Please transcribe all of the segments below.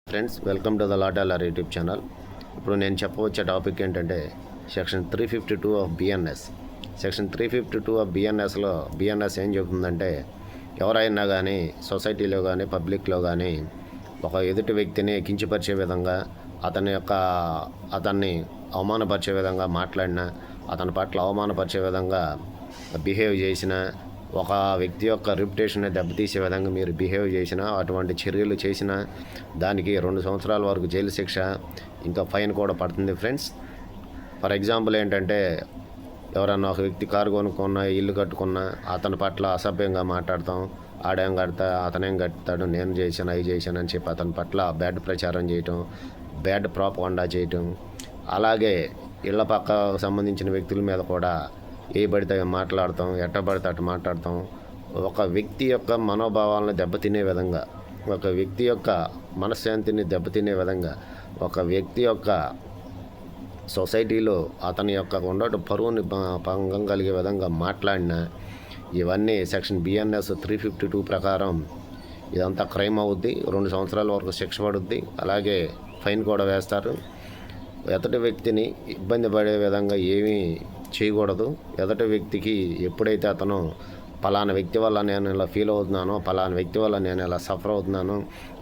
Friends, welcome to the లాటాలర్ YouTube channel. ఇప్పుడు నేను చెప్పవచ్చే టాపిక్ ఏంటంటే section 352 of BNS. Section 352 of బిఎన్ఎస్లో బిఎన్ఎస్ ఏం చెబుతుందంటే, ఎవరైనా కానీ సొసైటీలో కానీ పబ్లిక్లో కానీ ఒక ఎదుటి వ్యక్తిని కించపరిచే విధంగా, అతన్ని అవమానపరిచే విధంగా మాట్లాడినా, అతని పట్ల అవమానపరిచే విధంగా బిహేవ్ చేసిన, ఒక వ్యక్తి యొక్క రెప్యుటేషన్ దెబ్బతీసే విధంగా మీరు బిహేవ్ చేసినా, అటువంటి చర్యలు చేసినా దానికి 2 సంవత్సరాల వరకు జైలు శిక్ష, ఇంకా ఫైన్ కూడా పడుతుంది ఫ్రెండ్స్. ఫర్ ఎగ్జాంపుల్ ఏంటంటే, ఎవరన్నా ఒక వ్యక్తి కారు కొనుక్కున్నా, ఇల్లు కట్టుకున్నా, అతని పట్ల అసభ్యంగా మాట్లాడతాం. ఆడేం కడతా, అతనేం కడతాడు, నేను చేశాను అవి చేశాను అని చెప్పి అతని పట్ల బ్యాడ్ ప్రచారం చేయటం, బ్యాడ్ ప్రాపగాండా చేయటం. అలాగే ఇళ్ల పక్కకు సంబంధించిన వ్యక్తుల మీద కూడా ఏ పడితే మాట్లాడతాం, ఎట్ట పడితే అటు మాట్లాడతాం. ఒక వ్యక్తి యొక్క మనోభావాలను దెబ్బతినే విధంగా, ఒక వ్యక్తి యొక్క మనశ్శాంతిని దెబ్బతినే విధంగా, ఒక వ్యక్తి యొక్క సొసైటీలో అతని యొక్క పరువుని భంగం కలిగే విధంగా మాట్లాడిన, ఇవన్నీ సెక్షన్ బిఎన్ఎస్ 352 ప్రకారం ఇదంతా క్రైమ్ అవుద్ది. 2 సంవత్సరాల వరకు శిక్ష పడుద్ది. అలాగే ఫైన్ కూడా వేస్తారు. ఎదుటి వ్యక్తిని ఇబ్బంది పడే విధంగా ఏమీ చేయకూడదు. ఎదుటి వ్యక్తికి ఎప్పుడైతే అతను పలానా వ్యక్తి వల్ల నేను ఇలా ఫీల్ అవుతున్నాను, పలానా వ్యక్తి వల్ల నేను ఇలా సఫర్ అవుతున్నాను,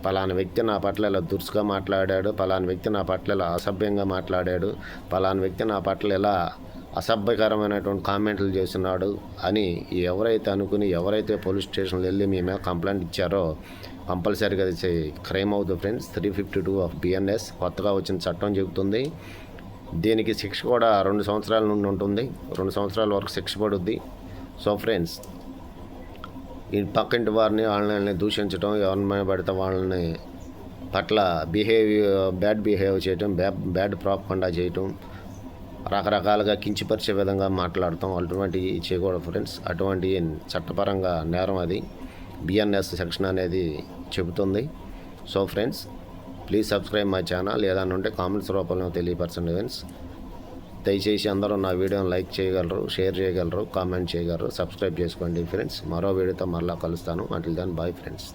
పలానా వ్యక్తి నా పట్ల ఇలా దురుసుగా మాట్లాడాడు, పలానా వ్యక్తి నా పట్ల ఇలా అసభ్యంగా మాట్లాడాడు, పలానా వ్యక్తి నా పట్ల ఇలా అసభ్యకరమైనటువంటి కామెంట్లు చేస్తున్నాడు అని ఎవరైతే అనుకుని, ఎవరైతే పోలీస్ స్టేషన్లో వెళ్ళి మీ మీద కంప్లైంట్ ఇచ్చారో కంపల్సరీగా అది క్రైమ్ అవుతుంది ఫ్రెండ్స్. 352 ఆఫ్ బిఎన్ఎస్ కొత్తగా వచ్చిన చట్టం చెబుతుంది. దీనికి శిక్ష కూడా 2 సంవత్సరాల నుండి ఉంటుంది. 2 సంవత్సరాల వరకు శిక్ష పడుద్ది. సో ఫ్రెండ్స్, ఈ పక్కింటి వారిని వాళ్ళని దూషించడం, ఎవరిని పడితే వాళ్ళని పట్ల బ్యాడ్ బిహేవ్ చేయటం, బ్యాడ్ ప్రాపగాండా చేయటం, రకరకాలుగా కించపరిచే విధంగా మాట్లాడటం, అటువంటివి చేయకూడదు ఫ్రెండ్స్. అటువంటి చట్టపరంగా నేరం అది బిఎన్ఎస్ సెక్షన్ అనేది చెబుతుంది. So friends, please subscribe my channel. ఏదైనా ఉంటే కామెంట్స్ రూపంలో తెలియపరచండి ఫ్రెండ్స్. దయచేసి అందరూ నా వీడియోని లైక్ చేయగలరు, షేర్ చేయగలరు, కామెంట్ చేయగలరు, సబ్స్క్రైబ్ చేసుకోండి ఫ్రెండ్స్. మరో వీడియోతో మరలా కలుస్తాను. Until then, bye friends.